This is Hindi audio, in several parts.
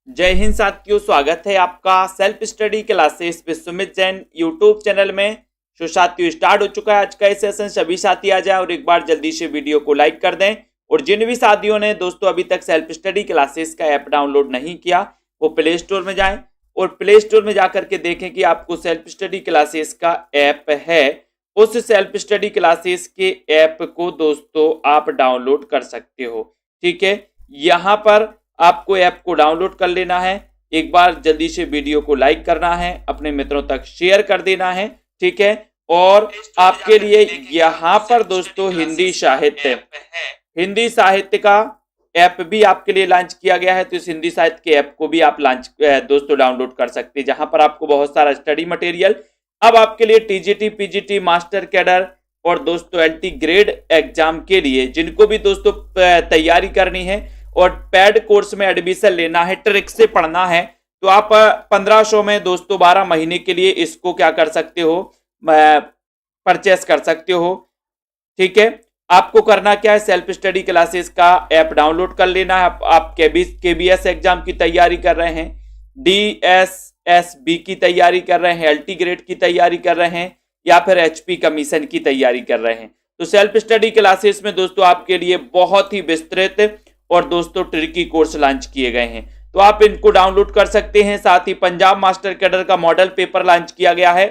जय हिंद साथियों, स्वागत है आपका self study classes with Sumit Jain YouTube channel में। तो साथियों स्टार्ट हो चुका है आज का ये सेशन। सभी साथी आ जाए और एक बार जल्दी से वीडियो को लाइक कर दें। और जिन भी साथियों ने दोस्तों अभी तक सेल्फ स्टडी क्लासेस का ऐप डाउनलोड नहीं किया वो प्ले स्टोर में जाएं और प्ले स्टोर में जाकर के देखें कि आपको सेल्फ स्टडी क्लासेस का ऐप है। उस सेल्फ स्टडी क्लासेस के ऐप को दोस्तों आप डाउनलोड कर सकते हो। ठीक है, यहाँ पर आपको ऐप को डाउनलोड कर लेना है। एक बार जल्दी से वीडियो को लाइक करना है, अपने मित्रों तक शेयर कर देना है। ठीक है, और आपके लिए यहाँ पर दोस्तों हिंदी साहित्य का ऐप भी आपके लिए लॉन्च किया गया है। तो इस हिंदी साहित्य के ऐप को भी आप दोस्तों डाउनलोड कर सकते हैं, जहां पर आपको बहुत सारा स्टडी मटेरियल अब आपके लिए टीजीटी, पीजीटी, मास्टर कैडर और दोस्तों एलटी ग्रेड एग्जाम के लिए जिनको भी दोस्तों तैयारी करनी है और पेड कोर्स में एडमिशन लेना है, ट्रिक से पढ़ना है, तो आप 1500 में दोस्तों 12 महीने के लिए इसको क्या कर सकते हो, परचेस कर सकते हो। ठीक है, आपको करना क्या है, सेल्फ स्टडी क्लासेस का ऐप डाउनलोड कर लेना है। आप केबीएस एग्जाम की तैयारी कर रहे हैं, डीएसएसबी की तैयारी कर रहे हैं, एलटी ग्रेड की तैयारी कर रहे हैं या फिर एचपी कमीशन की तैयारी कर रहे हैं, तो सेल्फ स्टडी क्लासेस में दोस्तों आपके लिए बहुत ही विस्तृत और दोस्तों ट्रिकी कोर्स लॉन्च किए गए हैं, तो आप इनको डाउनलोड कर सकते हैं। साथ ही पंजाब मास्टर कैडर का मॉडल पेपर लॉन्च किया गया है।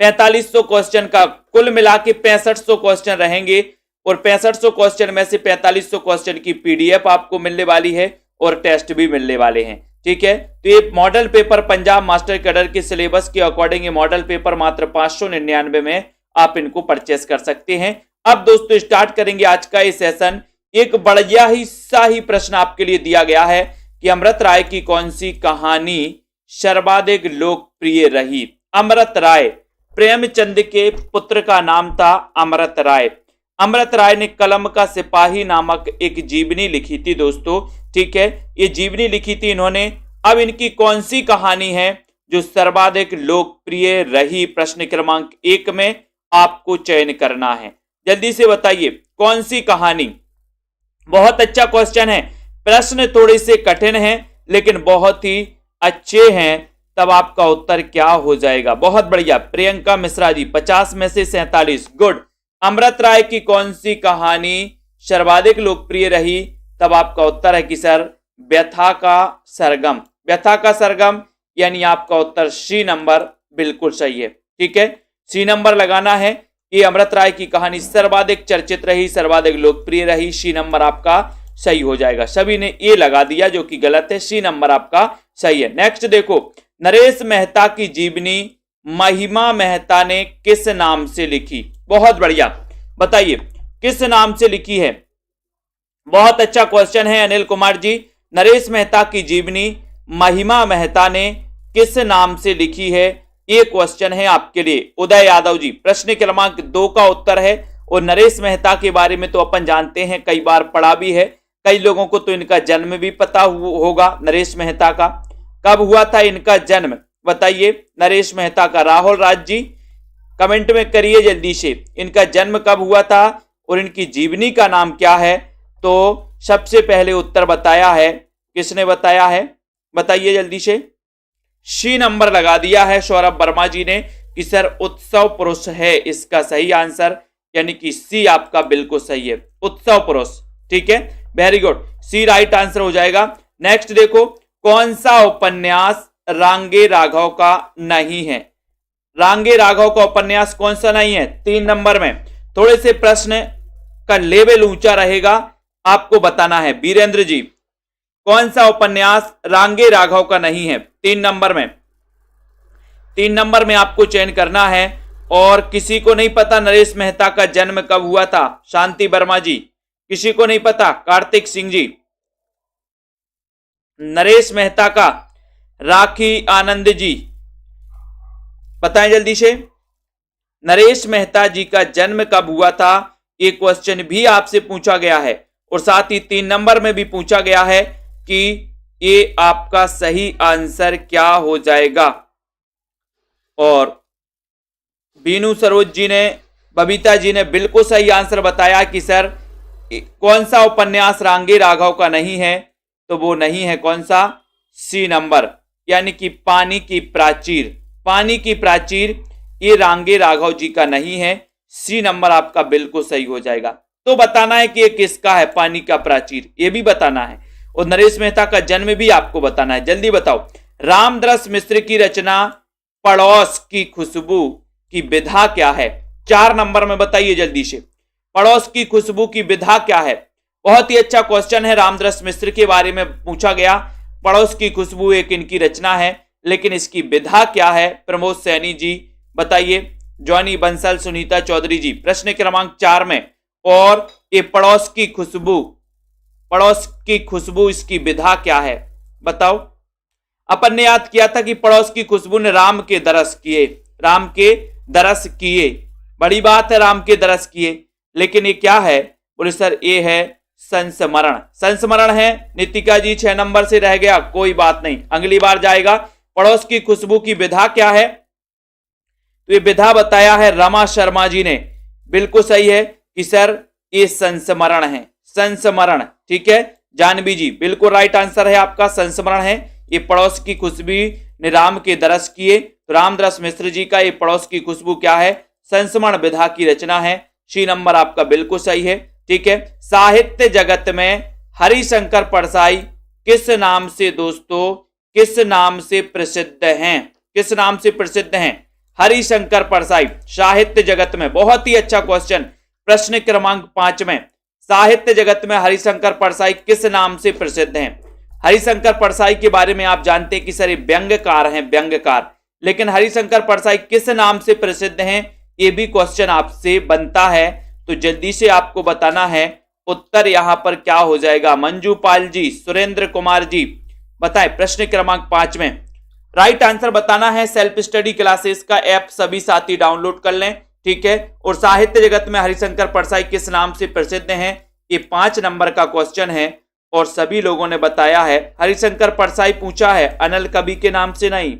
4500 क्वेश्चन का कुल मिला के 6500 क्वेश्चन रहेंगे और 6500 क्वेश्चन में से 4500 क्वेश्चन की पीडीएफ आपको मिलने वाली है और टेस्ट भी मिलने वाले हैं। ठीक है, तो ये model paper Punjab master cadre के सिलेबस के अकॉर्डिंग ये मॉडल पेपर मात्र 599 में आप इनको परचेस कर सकते हैं। अब दोस्तों स्टार्ट करेंगे आज का ये सेशन। एक बढ़िया ही शाही प्रश्न आपके लिए दिया गया है कि अमृत राय की कौन सी कहानी सर्वाधिक लोकप्रिय रही। अमृत राय, प्रेमचंद के पुत्र का नाम था अमृत राय। अमृत राय ने कलम का सिपाही नामक एक जीवनी लिखी थी दोस्तों। ठीक है, ये जीवनी लिखी थी इन्होंने। अब इनकी कौन सी कहानी है जो सर्वाधिक लोकप्रिय रही, प्रश्न क्रमांक 1 में आपको चयन करना है। जल्दी से बताइए कौन सी कहानी। बहुत अच्छा क्वेश्चन है, प्रश्न थोड़े से कठिन हैं लेकिन बहुत ही अच्छे हैं। तब आपका उत्तर क्या हो जाएगा, बहुत बढ़िया। प्रियंका मिश्रा जी 50 में से 47, गुड। अमृत राय की कौन सी कहानी सर्वाधिक लोकप्रिय रही, तब आपका उत्तर है कि सर व्यथा का सरगम। व्यथा का सरगम यानी आपका उत्तर सी नंबर बिल्कुल सही है। ठीक है, सी नंबर लगाना है। ये अमृत राय की कहानी सर्वाधिक चर्चित रही, सर्वाधिक लोकप्रिय रही, सी नंबर आपका सही हो जाएगा। सभी ने ए लगा दिया जो कि गलत है, सी नंबर आपका सही है। नेक्स्ट देखो, नरेश मेहता की जीवनी महिमा मेहता ने किस नाम से लिखी। बहुत बढ़िया, बताइए किस नाम से लिखी है। बहुत अच्छा क्वेश्चन है अनिल कुमार जी। नरेश मेहता की जीवनी महिमा मेहता ने किस नाम से लिखी है, ये क्वेश्चन है आपके लिए। उदय यादव जी, प्रश्न क्रमांक 2 का उत्तर है। और नरेश मेहता के बारे में तो अपन जानते हैं, कई बार पढ़ा भी है। कई लोगों को तो इनका जन्म भी पता होगा। नरेश मेहता का कब हुआ था इनका जन्म, बताइए नरेश मेहता का। राहुल राज जी कमेंट में करिए जल्दी से, इनका जन्म कब हुआ था और इनकी जीवनी का नाम क्या है। तो सबसे पहले उत्तर बताया है, किसने बताया है, बताइए जल्दी से। सी नंबर लगा दिया है सौरभ वर्मा जी ने कि सर उत्सव पुरुष है इसका सही आंसर, यानी कि सी आपका बिल्कुल सही है, उत्सव पुरुष। ठीक है, वेरी गुड, सी राइट आंसर हो जाएगा। नेक्स्ट देखो, कौन सा उपन्यास रांगे राघव का नहीं है। रांगे राघव का उपन्यास कौन सा नहीं है, 3 नंबर में। थोड़े से प्रश्न का लेवल ऊंचा रहेगा, आपको बताना है। वीरेंद्र जी, कौन सा उपन्यास रांगे राघव का नहीं है, 3 नंबर में। 3 नंबर में आपको चयन करना है। और किसी को नहीं पता नरेश मेहता का जन्म कब हुआ था, शांति वर्मा जी, किसी को नहीं पता। कार्तिक सिंह जी, नरेश मेहता का। राखी आनंद जी, बताएं जल्दी से, नरेश मेहता जी का जन्म कब हुआ था, ये क्वेश्चन भी आपसे पूछा गया है। और साथ ही 3 नंबर में भी पूछा गया है कि ये आपका सही आंसर क्या हो जाएगा। और बीनू सरोज जी ने, बबीता जी ने बिल्कुल सही आंसर बताया कि सर कौन सा उपन्यास रांगे राघव का नहीं है। तो वो नहीं है कौन सा, सी नंबर, यानी कि पानी की प्राचीर। पानी की प्राचीर ये रांगे राघव जी का नहीं है, सी नंबर आपका बिल्कुल सही हो जाएगा। तो बताना है कि ये किसका है पानी का प्राचीर, ये भी बताना है, और नरेश मेहता का जन्म भी आपको बताना है। जल्दी बताओ, रामदरस मिश्र की रचना पड़ोस की खुशबू की विधा क्या है? 4 नंबर में बताइए जल्दी से, पड़ोस की खुशबू की विधा क्या है? बहुत ही अच्छा क्वेश्चन है, रामदरस मिश्र के बारे में पूछा गया। पड़ोस की खुशबू एक इनकी रचना है, लेकिन इसकी विधा क्या है? प्रमोद सैनी जी बताइए, जॉनी बंसल, सुनीता चौधरी जी, प्रश्न क्रमांक 4 में। और ये पड़ोस की खुशबू इसकी विधा क्या है बताओ। अपन ने याद किया था कि पड़ोस की खुशबू ने राम के दरस किए, बड़ी बात है, राम के दरस किए, लेकिन ये क्या है? बोले सर ये है संस्मरण है। नितिका जी 6 नंबर से रह गया, कोई बात नहीं, अगली बार जाएगा। पड़ोस की खुशबू की विधा क्या है? तो ये विधा बताया है रमा शर्मा जी ने, बिल्कुल सही है कि सर ये संस्मरण है, संस्मरण, ठीक है। जानवी जी बिल्कुल राइट आंसर है आपका, संस्मरण है। ये पड़ोस की खुशबू ने राम के दरस किए, तो रामदरस मिश्र जी का ये पड़ोस की खुशबू क्या है? संस्मरण विधा की रचना है। सी नंबर आपका बिल्कुल सही है, ठीक है। साहित्य जगत में हरिशंकर परसाई किस नाम से दोस्तों, किस नाम से प्रसिद्ध हैं? किस नाम से प्रसिद्ध हैं? हरिशंकर परसाई साहित्य जगत में, बहुत ही अच्छा क्वेश्चन, प्रश्न क्रमांक 5 में, साहित्य जगत में हरिशंकर परसाई किस नाम से प्रसिद्ध हैं? हरिशंकर परसाई के बारे में आप जानते हैं कि सर ये व्यंग्यकार हैं, व्यंग्यकार, लेकिन हरिशंकर परसाई किस नाम से प्रसिद्ध हैं? ये भी क्वेश्चन आपसे बनता है, तो जल्दी से आपको बताना है। उत्तर यहां पर क्या हो जाएगा? मंजू पाल जी, सुरेंद्र कुमार जी बताएं, प्रश्न क्रमांक 5 में राइट आंसर बताना है। सेल्फ स्टडी क्लासेस का ऐप सभी साथी डाउनलोड कर लें, ठीक है। और साहित्य जगत में हरिशंकर परसाई किस नाम से प्रसिद्ध हैं? ये 5 नंबर का क्वेश्चन है, और सभी लोगों ने बताया है। हरिशंकर परसाई पूछा है अनल कवि के नाम से नहीं,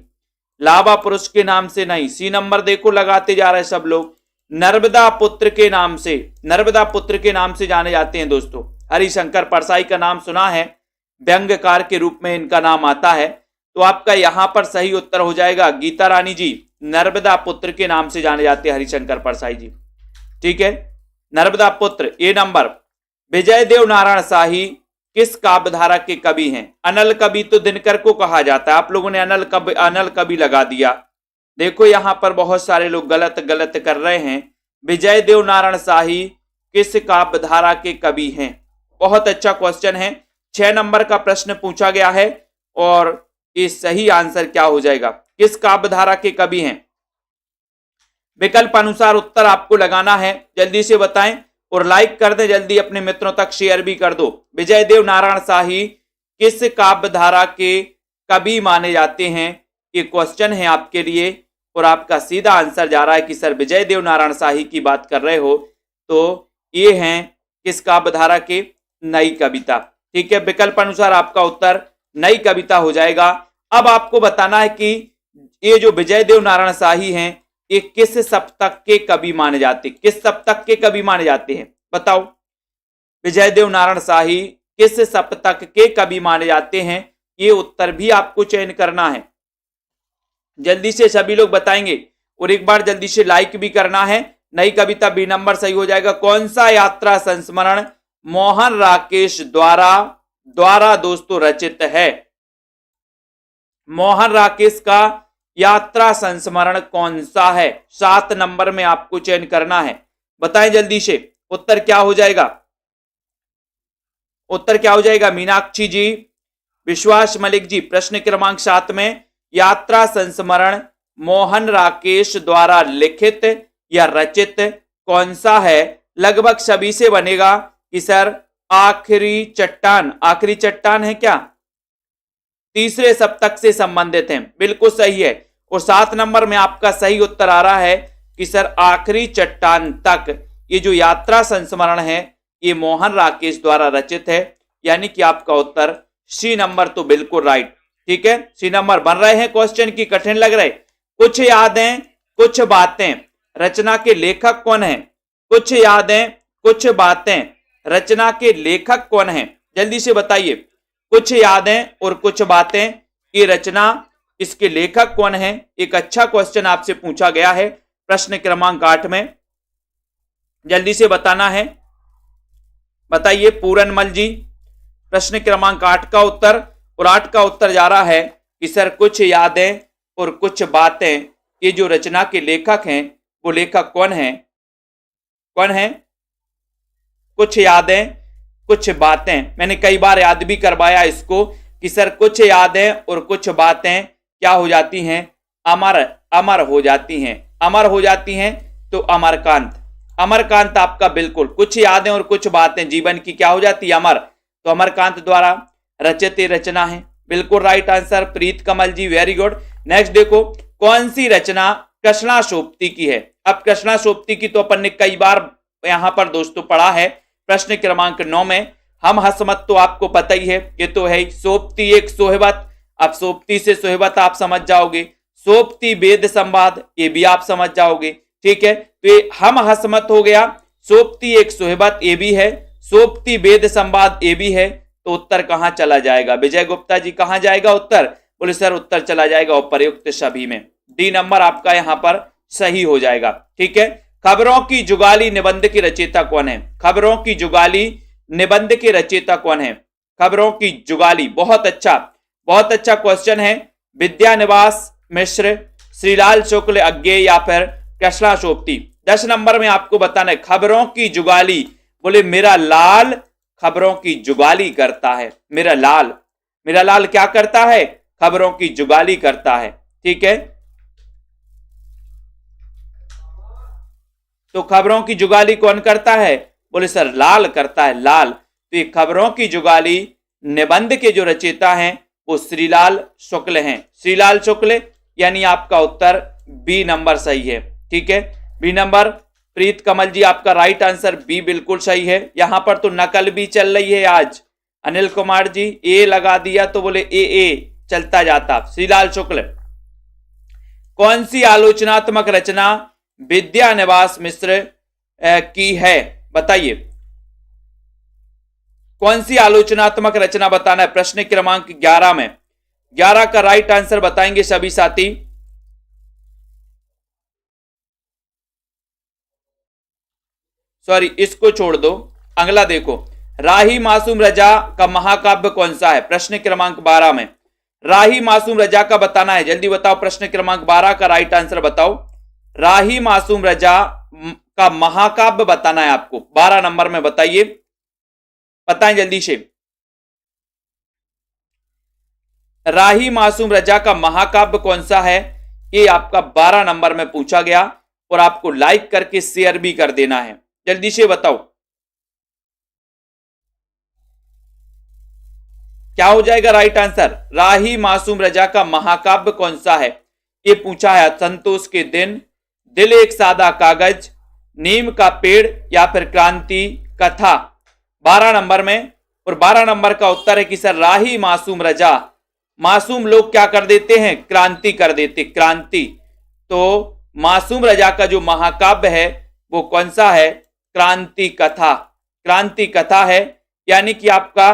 लाभा पुरुष के नाम से नहीं, सी नंबर देखो लगाते जा रहे सब लोग, नर्मदा पुत्र के नाम से, नर्मदा पुत्र के नाम से जाने जाते हैं दोस्तों। हरिशंकर परसाई का नाम सुना है, व्यंग्यकार के रूप में इनका नाम आता है, तो आपका यहां पर सही उत्तर हो जाएगा गीता रानी जी, नर्मदा पुत्र के नाम से जाने जाते हैं हरिशंकर परसाई जी, ठीक है, नर्मदा पुत्र। ए नंबर, विजय देव नारायण शाही किस काव्यधारा के कवि हैं? अनल कवि तो दिनकर को कहा जाता है, आप लोगों ने अनल कवि लगा दिया। देखो यहां पर बहुत सारे लोग गलत कर रहे हैं। विजय देव नारायण शाही किस काव्यधारा के कवि हैं? बहुत अच्छा क्वेश्चन है, 6 नंबर का प्रश्न पूछा गया है, और ये सही आंसर क्या हो जाएगा? किस काव्यधारा के कवि हैं? विकल्प अनुसार उत्तर आपको लगाना है, जल्दी से बताएं, और लाइक कर दें जल्दी, अपने मित्रों तक शेयर भी कर दो। विजय देव नारायण शाही किस काव्यधारा के कवि माने जाते हैं? ये क्वेश्चन है आपके लिए, और आपका सीधा आंसर जा रहा है कि सर विजय देव नारायण शाही की बात कर रहे हो, तो ये हैं किस काव्यधारा के? नई कविता, ठीक है। विकल्प अनुसार आपका उत्तर नई कविता हो जाएगा। अब आपको बताना है कि ये जो विजय देव नारायण शाही हैं, ये किस सप्तक के कवि माने जाते हैं? किस सप्तक के कवि माने जाते हैं बताओ? विजय देव नारायण शाही किस सप्तक के कवि माने जाते हैं? ये उत्तर भी आपको चयन करना है, जल्दी से सभी लोग बताएंगे, और एक बार जल्दी से लाइक भी करना है। नई कविता बी नंबर सही हो जाएगा। कौन सा यात्रा संस्मरण मोहन राकेश द्वारा दोस्तों रचित है? मोहन राकेश का यात्रा संस्मरण कौन सा है? 7 नंबर में आपको चयन करना है, बताएं जल्दी से, उत्तर क्या हो जाएगा? उत्तर क्या हो जाएगा? मीनाक्षी जी, विश्वास मलिक जी, प्रश्न क्रमांक 7 में यात्रा संस्मरण मोहन राकेश द्वारा लिखित या रचित कौन सा है? लगभग सभी से बनेगा कि सर आखिरी चट्टान है क्या? तीसरे सप्तक से संबंधित हैं, बिल्कुल सही है। और 7 नंबर में आपका सही उत्तर आ रहा है कि सर आखिरी चट्टान तक, ये जो यात्रा संस्मरण है ये मोहन राकेश द्वारा रचित है, यानी कि आपका उत्तर सी नंबर तो बिल्कुल राइट, ठीक है। सी नंबर बन रहे हैं क्वेश्चन की कठिन लग रहे? कुछ यादें कुछ बातें, रचना के लेखक कौन है? कुछ यादें कुछ बातें, रचना के लेखक कौन है? जल्दी से बताइए। कुछ यादें और कुछ बातें, ये रचना, इसके लेखक कौन है? एक अच्छा क्वेश्चन आपसे पूछा गया है प्रश्न क्रमांक 8 में, जल्दी से बताना है। बताइए पूरनमल जी, प्रश्न क्रमांक 8 का उत्तर। और 8 का उत्तर जा रहा है कि सर कुछ यादें और कुछ बातें, ये जो रचना के लेखक हैं वो लेखक कौन है? कौन है? कुछ यादें कुछ बातें। मैंने कई बार याद भी करवाया इसको कि सर कुछ यादें और कुछ बातें क्या हो जाती हैं? अमर, अमर हो जाती हैं। अमर हो जाती हैं तो अमरकांत, अमरकांत आपका बिल्कुल। कुछ यादें और कुछ बातें जीवन की क्या हो जाती है? अमर। तो अमरकांत द्वारा रचित रचना है। बिल्कुल राइट आंसर प्रीत कमल जी, वेरी गुड। नेक्स्ट देखो, कौन सी रचना कृष्णाशोक्ति की है? अब कृष्णाशोक्ति की तो अपन ने कई बार यहां पर दोस्तों पढ़ा है प्रश्न क्रमांक 9 में। हम हसमत तो आपको पता ही है, ये तो है ही। सोप्ती एक सोहबत, अब सोप्ती से सोहबत आप समझ जाओगे। सोप्ती वेद संवाद, ये भी आप समझ जाओगे। ठीक है, तो ये हम हसमत हो गया। सोप्ती एक सोहबत, ये भी है। सोप्ती वेद संवाद, ये भी है। तो उत्तर कहां चला जाएगा? विजय गुप्ता जी कहां जाएगा उत्तर? बोले सर उत्तर चला जाएगा उपर्युक्त सभी में। डी नंबर आपका यहां पर सही हो जाएगा। ठीक है, खबरों की जुगाली निबंध की रचयिता कौन है? खबरों की जुगाली निबंध के रचयिता कौन है? खबरों की जुगाली, बहुत अच्छा क्वेश्चन है। विद्यानिवास मिश्र, श्रीलाल शुक्ल अज्ञेय या फिर कृष्णाशोक्ति? 10 नंबर में आपको बताना है। खबरों की जुगाली, बोले मेरा लाल खबरों की जुगाली करता है। मेरा लाल क्या करता है? खबरों की जुगाली करता है। ठीक है, तो खबरों की जुगाली कौन करता है? बोले सर लाल करता है, लाल। तो ये खबरों की जुगाली निबंध के जो रचयिता हैं वो श्रीलाल शुक्ल हैं। श्रीलाल शुक्ल, यानी आपका उत्तर बी नंबर सही है। ठीक है, बी नंबर। प्रीत कमल जी आपका राइट आंसर बी बिल्कुल सही है। यहां पर तो नकल भी चल रही है आज। अनिल कुमार जी ए लगा दिया तो बोले ए चलता जाता। श्रीलाल शुक्ल। कौन सी आलोचनात्मक रचना विद्यानिवास मिश्र की है? बताइए कौन सी आलोचनात्मक रचना बताना है प्रश्न क्रमांक 11 में। 11 का राइट आंसर बताएंगे सभी साथी। सॉरी, इसको छोड़ दो, अगला देखो। राही मासूम रजा का महाकाव्य कौन सा है? प्रश्न क्रमांक 12 में राही मासूम रजा का बताना है। जल्दी बताओ, प्रश्न क्रमांक 12 का राइट आंसर बताओ। राही मासूम रजा का महाकाव्य बताना है आपको। 12 नंबर में बताइए, बताएं जल्दी से। राही मासूम रजा का महाकाव्य कौन सा है? ये आपका 12 नंबर में पूछा गया और आपको लाइक करके शेयर भी कर देना है। जल्दी से बताओ क्या हो जाएगा राइट आंसर? राही मासूम रजा का महाकाव्य कौन सा है? ये पूछा है। संतोष के दिन, दिल एक सादा कागज, नीम का पेड़ या फिर क्रांति कथा? 12 नंबर में। और 12 नंबर का उत्तर है कि सर राही मासूम रजा। मासूम लोग क्या कर देते हैं? क्रांति कर देते, क्रांति। तो मासूम रजा का जो महाकाव्य है वो कौन सा है? क्रांति कथा। क्रांति कथा है, यानी कि आपका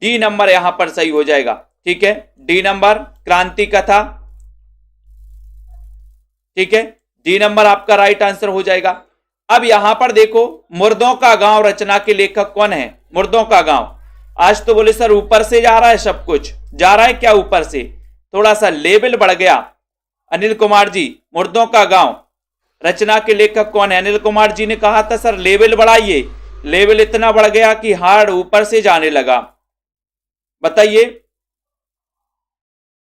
डी नंबर यहां पर सही हो जाएगा। ठीक है, डी नंबर क्रांति कथा। ठीक है, डी नंबर आपका राइट आंसर हो जाएगा। अब यहां पर देखो, मुर्दों का गांव रचना के लेखक कौन है? मुर्दों का गांव। आज तो बोले सर ऊपर से जा रहा है, सब कुछ जा रहा है क्या ऊपर से? थोड़ा सा लेवल बढ़ गया। अनिल कुमार जी, मुर्दों का गांव रचना के लेखक कौन है? अनिल कुमार जी ने कहा था सर लेवल बढ़ाइए। लेवल इतना बढ़ गया कि हार्ड ऊपर से जाने लगा। बताइए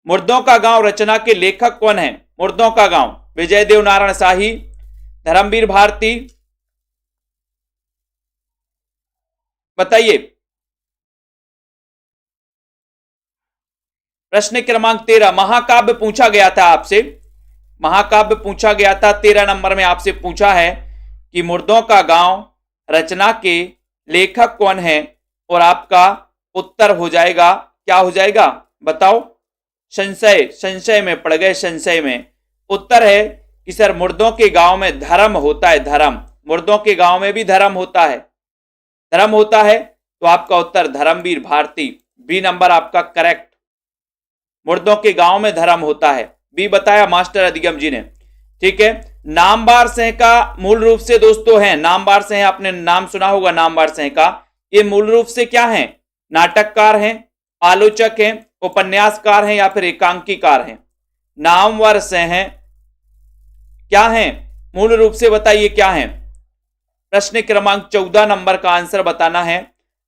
मुर्दों का गांव रचना के लेखक कौन है? मुर्दों का गांव, विजय देव नारायण शाही, धर्मवीर भारती? बताइए। प्रश्न क्रमांक 13 महाकाव्य पूछा गया था आपसे। महाकाव्य पूछा गया था 13 नंबर में आपसे पूछा है कि मुर्दों का गांव रचना के लेखक कौन है? और आपका उत्तर हो जाएगा, क्या हो जाएगा बताओ? संशय में पड़ गए, संशय में। उत्तर है कि सर मुर्दों के गांव में धर्म होता है, धर्म। मुर्दों के गांव में भी धर्म होता है, धर्म होता है। तो आपका उत्तर धर्मवीर भारती, बी नंबर आपका करेक्ट। मुर्दों के गांव में धर्म होता है, बी बताया मास्टर अधिगम जी ने। ठीक है, नामवार सिंह का मूल रूप से दोस्तों है, नामवार सिंह आपने नाम सुना होगा नामवार सिंह का, ये मूल रूप से क्या है? नाटककार हैं, आलोचक हैं, उपन्यासकार हैं या फिर एकांकीकार हैं? नामवर सिंह क्या हैं मूल रूप से, बताइए क्या हैं? प्रश्न क्रमांक 14 नंबर का आंसर बताना है।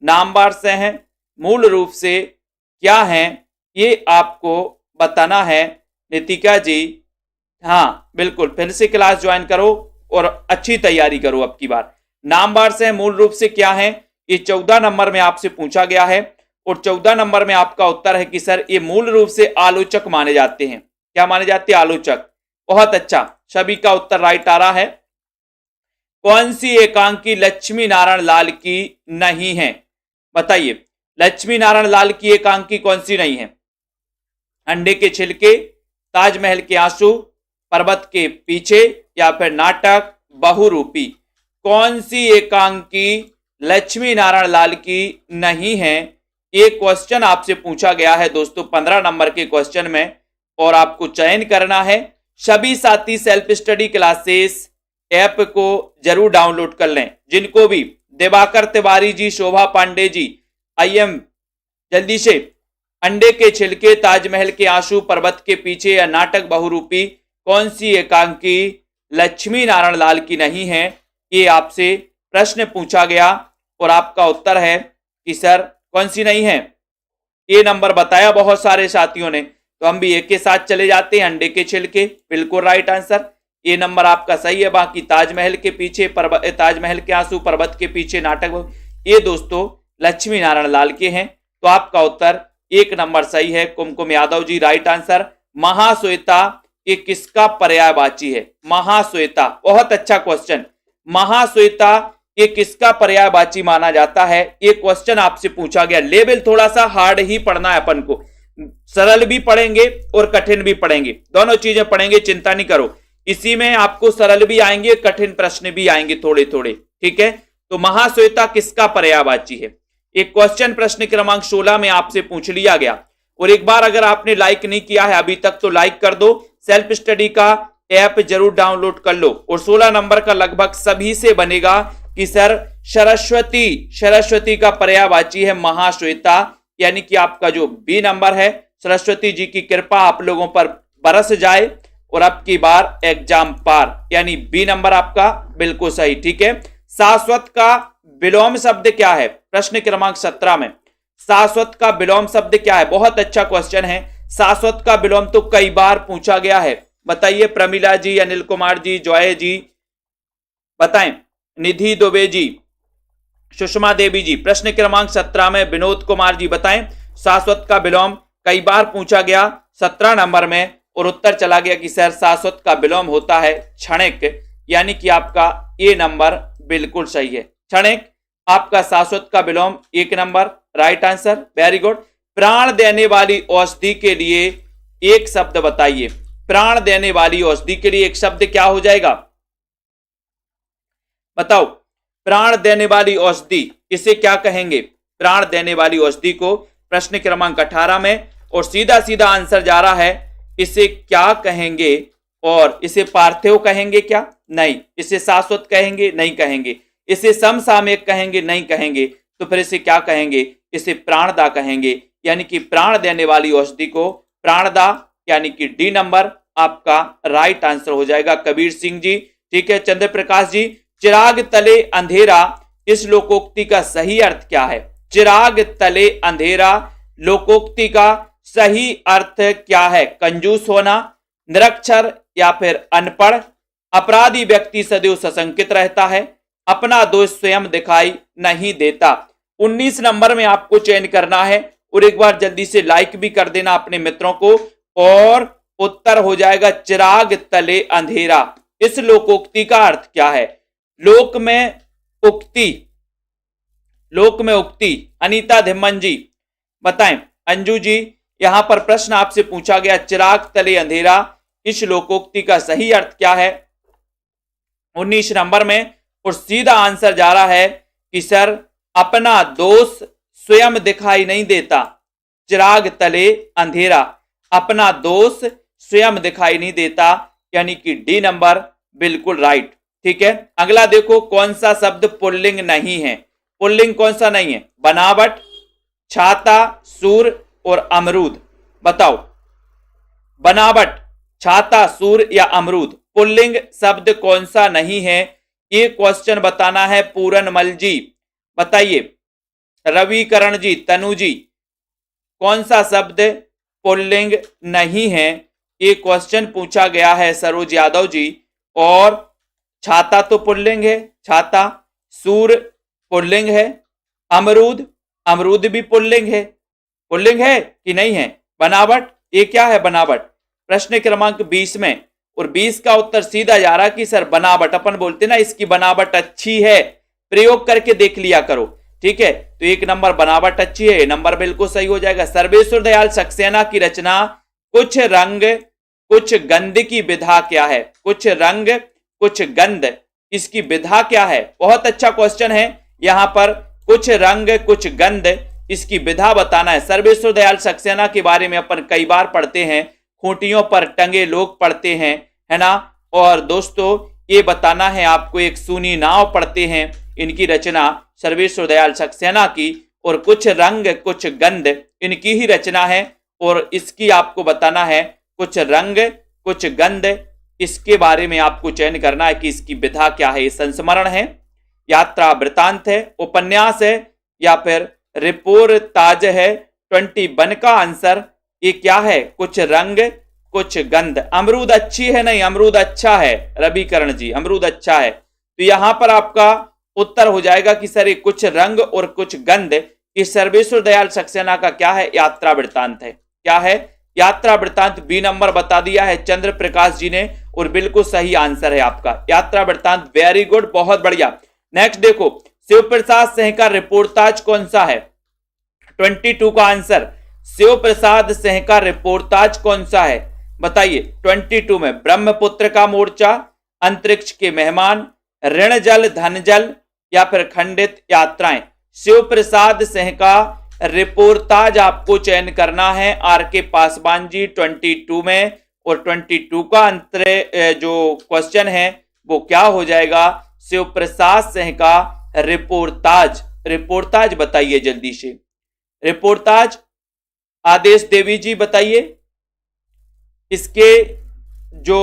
नामवर सिंह मूल रूप से क्या हैं, ये आपको बताना है नितिका जी। हाँ बिल्कुल, फिर से क्लास ज्वाइन करो और अच्छी तैयारी करो अब की बार। नामवर सिंह मूल रूप से क्या है, ये 14 नंबर में आपसे पूछा गया है और 14 नंबर में आपका उत्तर है कि सर ये मूल रूप से आलोचक माने जाते हैं। क्या माने जाते हैं? आलोचक। बहुत अच्छा, सभी का उत्तर राइट आ रहा है। कौन सी एकांकी लक्ष्मी नारायण लाल की नहीं है? बताइए, लक्ष्मी नारायण लाल की एकांकी कौन सी नहीं है? अंडे के छिलके, ताजमहल के आंसू, पर्वत के पीछे या फिर नाटक बहुरूपी? कौन सी एकांकी लक्ष्मी नारायण लाल की नहीं है? एक क्वेश्चन आपसे पूछा गया है दोस्तों 15 नंबर के क्वेश्चन में और आपको चयन करना है। सभी साथी सेल्फ स्टडी क्लासेस ऐप को जरूर डाउनलोड कर लें। जिनको भी दिवाकर तिवारी जी, शोभा पांडे जी, आईएम जल्दी से अंडे के छिलके, ताजमहल के आंसू, पर्वत के पीछे या नाटक बहुरूपी, कौन सी एकांकी लक्ष्मी नारायण लाल की नहीं है? ये आपसे प्रश्न पूछा गया और आपका उत्तर है कि सर कौन सी नहीं है? ये नंबर बताया बहुत सारे साथियों ने, तो हम भी एक के साथ चले जाते हैं। अंडे के छिलके बिल्कुल राइट आंसर, ये नंबर आपका सही है। बाकी ताजमहल के पीछे, ताजमहल के आंसू, पर्वत के पीछे, नाटक, ये दोस्तों लक्ष्मी नारायण लाल के हैं। तो आपका उत्तर एक नंबर सही है। कुमकुम यादव जी राइट आंसर। महाश्वेता ये किसका पर्यायवाची है? महाश्वेता, बहुत अच्छा क्वेश्चन। महाश्वेता ये किसका पर्यायवाची माना जाता है? ये क्वेश्चन आपसे पूछा गया। लेवल थोड़ा सा हार्ड ही पढ़ना है अपन को, सरल भी पढ़ेंगे और कठिन भी पढ़ेंगे, दोनों चीजें पढ़ेंगे, चिंता नहीं करो। इसी में आपको सरल भी आएंगे, कठिन प्रश्न भी आएंगे थोड़े थोड़े। ठीक है, तो महाश्वेता किसका पर्यायवाची है? एक क्वेश्चन प्रश्न क्रमांक 16 में आपसे पूछ लिया गया। और एक बार अगर आपने लाइक नहीं किया है अभी तक तो लाइक कर दो, सेल्फ स्टडी का ऐप जरूर डाउनलोड कर लो। और 16 नंबर का लगभग सभी से बनेगा कि सर सरस्वती का पर्यायवाची है महाश्वेता, यानी कि आपका जो बी नंबर है, सरस्वती जी की कृपा आप लोगों पर बरस जाए और अब की बार एग्जाम पार, यानी बी नंबर आपका बिल्कुल सही। ठीक है, शाश्वत का विलोम शब्द क्या है? प्रश्न क्रमांक 17 में शाश्वत का विलोम शब्द क्या है? बहुत अच्छा क्वेश्चन है। शाश्वत का विलोम तो कई बार पूछा गया है, बताइए प्रमिला जी, अनिल कुमार जी, जॉय जी बताएं, निधि दुबे जी, सुषमा देवी जी। प्रश्न क्रमांक 17 में विनोद कुमार जी बताएं, शाश्वत का विलोम कई बार पूछा गया 17 नंबर में और उत्तर चला गया कि सर शाश्वत का विलोम होता है क्षणिक, यानी कि आपका ए नंबर बिल्कुल सही है। क्षणिक आपका शाश्वत का विलोम एक number right answer, very good. प्राण देने वाली औषधि के लिए एक शब्द बताइए। प्राण देने वाली औषधि के लिए एक शब्द क्या हो जाएगा? बताओ, प्राण देने वाली औषधि इसे क्या कहेंगे? प्राण देने वाली औषधि को प्रश्न क्रमांक 18 में, और सीधा सीधा आंसर जा रहा है, इसे क्या कहेंगे? और इसे पार्थिव कहेंगे क्या? नहीं। इसे शाश्वत कहेंगे? नहीं कहेंगे। इसे समसामयिक कहेंगे? नहीं कहेंगे। तो फिर इसे क्या कहेंगे? इसे प्राणदा कहेंगे, यानी कि प्राण देने वाली औषधि को प्राणदा, यानी कि डी नंबर आपका राइट आंसर हो जाएगा। कबीर सिंह जी, ठीक है। चंद्र प्रकाश जी, चिराग तले अंधेरा इस लोकोक्ति का सही अर्थ क्या है? चिराग तले अंधेरा लोकोक्ति का सही अर्थ क्या है? कंजूस होना, निरक्षर या फिर अनपढ़, अपराधी व्यक्ति सदैव सशंकित रहता है, अपना दोष स्वयं दिखाई नहीं देता। 19 नंबर में आपको चयन करना है और एक बार जल्दी से लाइक भी कर देना अपने मित्रों को। और उत्तर हो जाएगा चिराग तले अंधेरा। इस लोकोक्ति का अर्थ क्या है? लोक में उक्ति, लोक में उक्ति। अनीता धिम्मन जी बताएं। अंजू जी, यहां पर प्रश्न आपसे पूछा गया चिराग तले अंधेरा इस लोकोक्ति का सही अर्थ क्या है 19 नंबर में, और सीधा आंसर जा रहा है कि सर अपना दोष स्वयं दिखाई नहीं देता। चिराग तले अंधेरा, अपना दोष स्वयं दिखाई नहीं देता, यानी कि डी नंबर बिल्कुल राइट। ठीक है, अगला देखो कौन सा शब्द पुल्लिंग नहीं है। पुल्लिंग कौन सा नहीं है? बनावट, छाता, सूर और अमरूद। बताओ, बनावट, छाता, सूर या अमरूद, पुल्लिंग शब्द कौन सा नहीं है? ये क्वेश्चन बताना है पूरनमल जी। बताइए, रविकरण जी, तनु जी, कौन सा शब्द पुल्लिंग नहीं है? ये क्वेश्चन पूछा गया है सरोज यादव जी। और छाता तो पुल्लिंग है, छाता, सूर पुल्लिंग है, अमरूद, अमरूद भी पुल्लिंग है। पुल्लिंग है कि नहीं है? बनावट, ये क्या है बनावट? प्रश्न क्रमांक 20 में, और 20 का उत्तर सीधा जा रहा कि सर बनावट, अपन बोलते ना इसकी बनावट अच्छी है, प्रयोग करके देख लिया करो। ठीक है, तो 1 नंबर बनावट अच्छी है, नंबर बिल्कुल सही हो जाएगा। सर्वेश्वर दयाल सक्सेना की रचना कुछ रंग कुछ गंध की विधा क्या है? कुछ रंग कुछ गंध, इसकी विधा क्या है? बहुत अच्छा क्वेश्चन है। यहां पर कुछ रंग कुछ गंध, इसकी विधा बताना है। सर्वेश्वर दयाल सक्सेना के बारे में अपन कई बार पढ़ते हैं, खूंटियों पर टंगे लोग पढ़ते हैं, है ना। और दोस्तों ये बताना है आपको, एक सूनी नाव पढ़ते हैं, इनकी रचना सर्वेश्वर दयाल सक्सेना की, और कुछ रंग कुछ गंध इनकी ही रचना है। और इसकी आपको बताना है कुछ रंग कुछ गंध, इसके बारे में आपको चयन करना है कि इसकी विधा क्या है। ये संस्मरण है, यात्रा वृतांत है, उपन्यास है, या फिर रिपोर्टाज है। 21 का आंसर ये क्या है? कुछ रंग कुछ गंध। अमरूद अच्छी है? नहीं, अमरूद अच्छा है रविकरण जी, अमरूद अच्छा है। तो यहां पर आपका उत्तर हो जाएगा कि सर ये कुछ रंग और कुछ गंध, ये सर्वेश्वर दयाल सक्सेना का क्या है? यात्रा वृतांत है। क्या है? यात्रा वृतांत। बी नंबर बता दिया है चंद्र प्रकाश जी ने, और बिल्कुल सही आंसर है आपका यात्रा वृतांत। वेरी गुड, बहुत बढ़िया। नेक्स्ट देखो, शिव प्रसाद सिंह का रिपोर्टाज कौन सा है? 22 का आंसर, शिव प्रसाद सिंह का रिपोर्टाज कौन सा है? बताइए। 22 में ब्रह्मपुत्र का मोर्चा, अंतरिक्ष के मेहमान, ऋण जल धन जल, या फिर खंडित यात्राएं। शिव प्रसाद सिंह का रिपोर्टाज आपको चयन करना है आर के पासवान जी 22 में। और 22 का अंतर जो क्वेश्चन है वो क्या हो जाएगा? शिव प्रसाद सिंह का रिपोर्टाज। रिपोर्टाज बताइए जल्दी से, रिपोर्टाज। आदेश देवी जी बताइए इसके जो,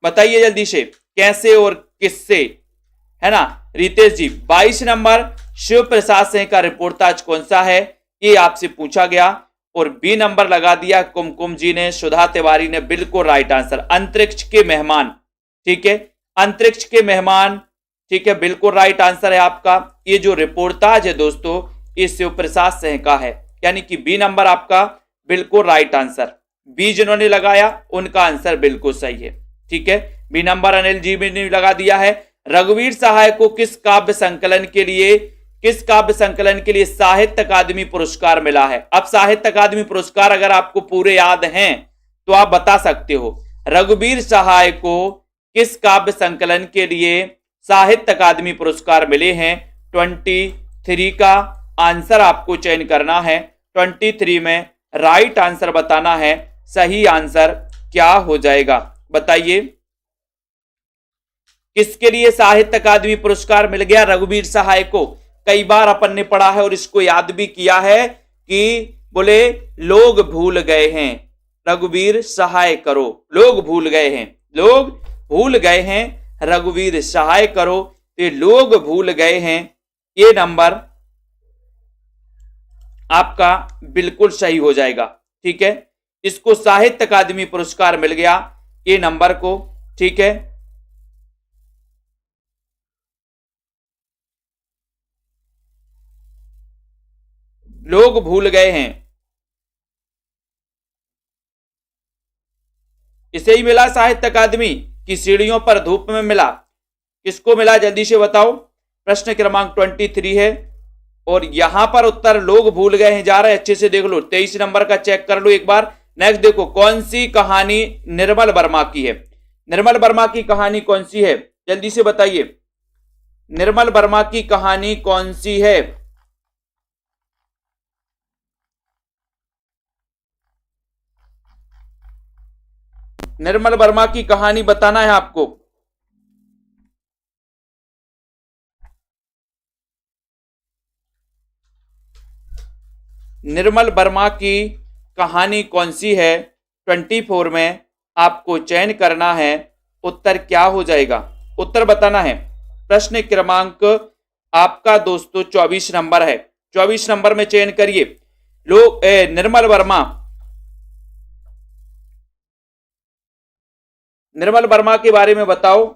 बताइए जल्दी से, कैसे और किससे, है ना। रितेश जी 22 नंबर, शिव प्रसाद सिंह का रिपोर्टाज कौन सा है? ये आपसे पूछा गया। और बी नंबर लगा दिया कुमकुम जी ने, सुधा तिवारी ने, बिल्कुल राइट आंसर, अंतरिक्ष के मेहमान। ठीक है, अंतरिक्ष के मेहमान, ठीक है, बिल्कुल राइट आंसर है आपका। ये जो रिपोर्टाज है दोस्तों, ये शिव प्रसाद सिंह का है, यानी कि बी नंबर आपका बिल्कुल राइट आंसर। बी जिन्होंने लगाया उनका आंसर बिल्कुल सही है। ठीक है, बी नंबर अनिल जी ने लगा दिया है। रघुवीर सहाय को किस काव्य संकलन के लिए साहित्य अकादमी पुरस्कार मिला है? अब साहित्य अकादमी पुरस्कार अगर आपको पूरे याद हैं तो आप बता सकते हो। रघुवीर सहाय को किस काव्य संकलन के लिए साहित्य अकादमी पुरस्कार मिले हैं? 23 का आंसर आपको चयन करना है। 23 में राइट आंसर बताना है। सही आंसर क्या हो जाएगा? बताइए, किसके लिए साहित्य अकादमी पुरस्कार मिल गया रघुवीर सहाय को? कई बार अपन ने पढ़ा है और इसको याद भी किया है कि बोले लोग भूल गए हैं, रघुवीर सहाय करो। लोग भूल गए हैं, लोग भूल गए हैं, रघुवीर सहाय करो। ये लोग भूल गए हैं, ये नंबर आपका बिल्कुल सही हो जाएगा। ठीक है, इसको साहित्य अकादमी पुरस्कार मिल गया, ये नंबर को। ठीक है, लोग भूल गए हैं, इसे ही मिला साहित्य अकादमी की सीढ़ियों पर धूप में मिला? किसको मिला जल्दी से बताओ। प्रश्न क्रमांक 23 है और यहां पर उत्तर लोग भूल गए हैं जा रहे हैं। अच्छे से देख लो, 23 नंबर का चेक कर लो एक बार। नेक्स्ट देखो, कौन सी कहानी निर्मल वर्मा की है? निर्मल वर्मा की कहानी कौन सी है? जल्दी से बताइए, निर्मल वर्मा की कहानी कौन सी है? निर्मल वर्मा की कहानी बताना है आपको। निर्मल वर्मा की कहानी कौन सी है? 24 में आपको चयन करना है। उत्तर क्या हो जाएगा? उत्तर बताना है। प्रश्न क्रमांक आपका दोस्तों 24 नंबर है। 24 नंबर में चयन करिए। लोग निर्मल वर्मा, निर्मल वर्मा के बारे में बताओ।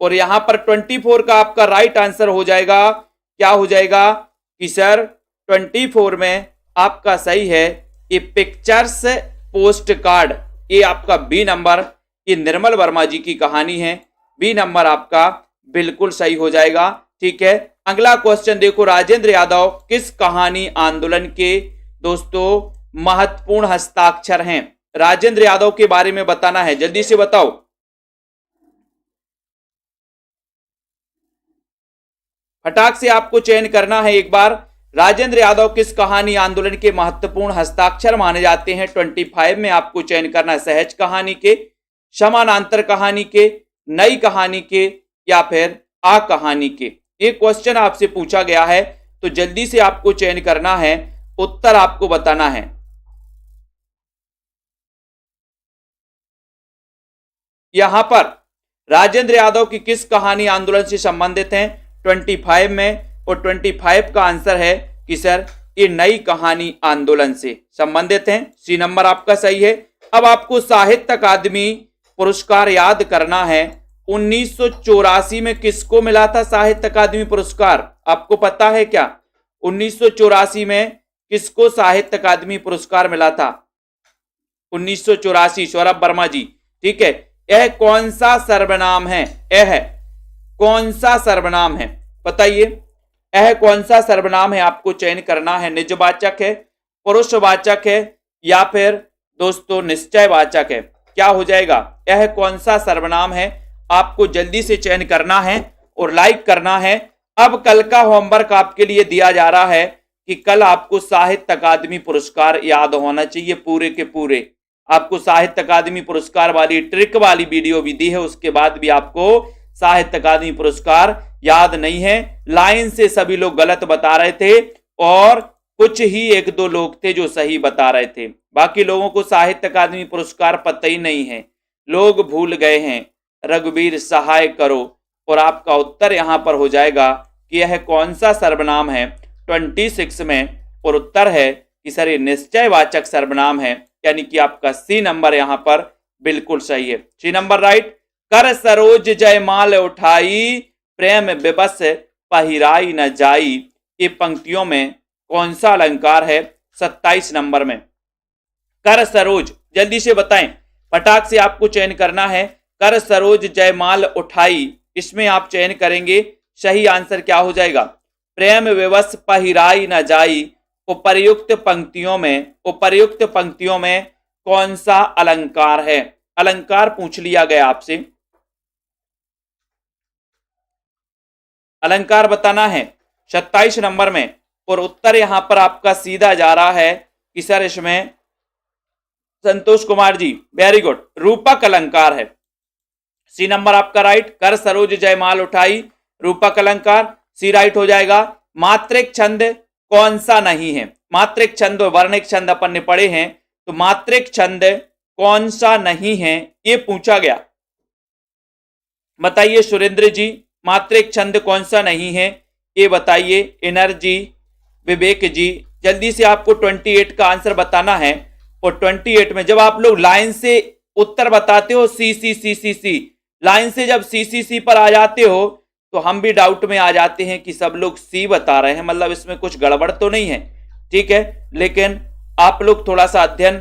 और यहां पर 24 का आपका राइट आंसर हो जाएगा। क्या हो जाएगा कि सर 24 में आपका सही है ये पिक्चर्स पोस्ट कार्ड। ये आपका बी नंबर, ये निर्मल वर्मा जी की कहानी है। बी नंबर आपका बिल्कुल सही हो जाएगा। ठीक है, अगला क्वेश्चन देखो। राजेंद्र यादव किस कहानी आंदोलन के दोस्तों महत्वपूर्ण हस्ताक्षर हैं? राजेंद्र यादव के बारे में बताना है, जल्दी से बताओ। फटाक से आपको चयन करना है एक बार। राजेंद्र यादव किस कहानी आंदोलन के महत्वपूर्ण हस्ताक्षर माने जाते हैं? 25 में आपको चयन करना है। सहज कहानी के, समानांतर कहानी के, नई कहानी के, या फिर आ कहानी के? ये क्वेश्चन आपसे पूछा गया है, तो जल्दी से आपको चयन करना है। उत्तर आपको बताना है। यहां पर राजेंद्र यादव की किस कहानी आंदोलन से संबंधित हैं 25 में? और 25 का आंसर है कि सर ये नई कहानी आंदोलन से संबंधित हैं। सी नंबर आपका सही है। अब आपको साहित्य अकादमी पुरस्कार याद करना है। 1984 में किसको मिला था साहित्य अकादमी पुरस्कार? आपको पता है क्या? 1984 में किसको साहित्य अकादमी पुरस्कार मिला था? 1984, सौरभ वर्मा जी। ठीक है, यह कौन सा सर्वनाम है? यह कौन सा सर्वनाम है बताइए? यह कौन सा सर्वनाम है? आपको चयन करना है। निजवाचक है, पुरुषवाचक है, या फिर दोस्तों निश्चयवाचक है? क्या हो जाएगा? यह कौन सा सर्वनाम है? आपको जल्दी से चयन करना है और लाइक करना है। अब कल का होमवर्क आपके लिए दिया जा रहा है कि कल आपको साहित्य अकादमी पुरस्कार याद होना चाहिए पूरे के पूरे। आपको साहित्य अकादमी पुरस्कार वाली ट्रिक वाली वीडियो भी दी है, उसके बाद भी आपको साहित्य अकादमी पुरस्कार याद नहीं है। लाइन से सभी लोग गलत बता रहे थे और कुछ ही एक दो लोग थे जो सही बता रहे थे। बाकी लोगों को साहित्य अकादमी पुरस्कार पता ही नहीं है, लोग भूल गए हैं। रघुवीर सहाय करो। और आपका उत्तर यहां पर हो जाएगा कि यह कौन सा सर्वनाम है 26 में। और उत्तर है कि सर ये निश्चयवाचक सर्वनाम है, यानी कि आपका सी नंबर यहां पर बिल्कुल सही है। C number right. कर सरोज जयमाल उठाई, प्रेम विवश पहिराई न जाई। ये पंक्तियों में कौन सा अलंकार है? 27 नंबर में। कर सरोज, जल्दी से बताएं, फटाक से आपको चयन करना है। कर सरोज जयमाल उठाई, इसमें आप चयन करेंगे। सही आंसर क्या हो जाएगा? प्रेम विवश पहिराई न जाई। उपर्युक्त पंक्तियों में कौन सा अलंकार है? अलंकार पूछ लिया गया आपसे, अलंकार बताना है 27 नंबर में। और उत्तर यहां पर आपका सीधा जा रहा है कि सर इसमें संतोष कुमार जी वेरी गुड, रूपक अलंकार है। सी नंबर आपका राइट। कर सरोज जयमाल उठाई, रूपक अलंकार, सी राइट हो जाएगा। मात्रिक छंद कौन सा नहीं है? मात्रिक छंद और वर्णिक छंद अपन ने पढ़े हैं, तो मात्रिक छंद कौन सा नहीं है ये पूछा गया। बताइए सुरेंद्र जी, मात्रिक छंद कौन सा नहीं है ये बताइए। एनर्जी, विवेक जी, जल्दी से आपको 28 का आंसर बताना है। और 28 में जब आप लोग लाइन से उत्तर बताते हो, सी सी सी सी सी, लाइन से जब सी सी सी पर आ जाते हो तो हम भी डाउट में आ जाते हैं कि सब लोग सी बता रहे हैं, मतलब इसमें कुछ गड़बड़ तो नहीं है। ठीक है, लेकिन आप लोग थोड़ा सा अध्ययन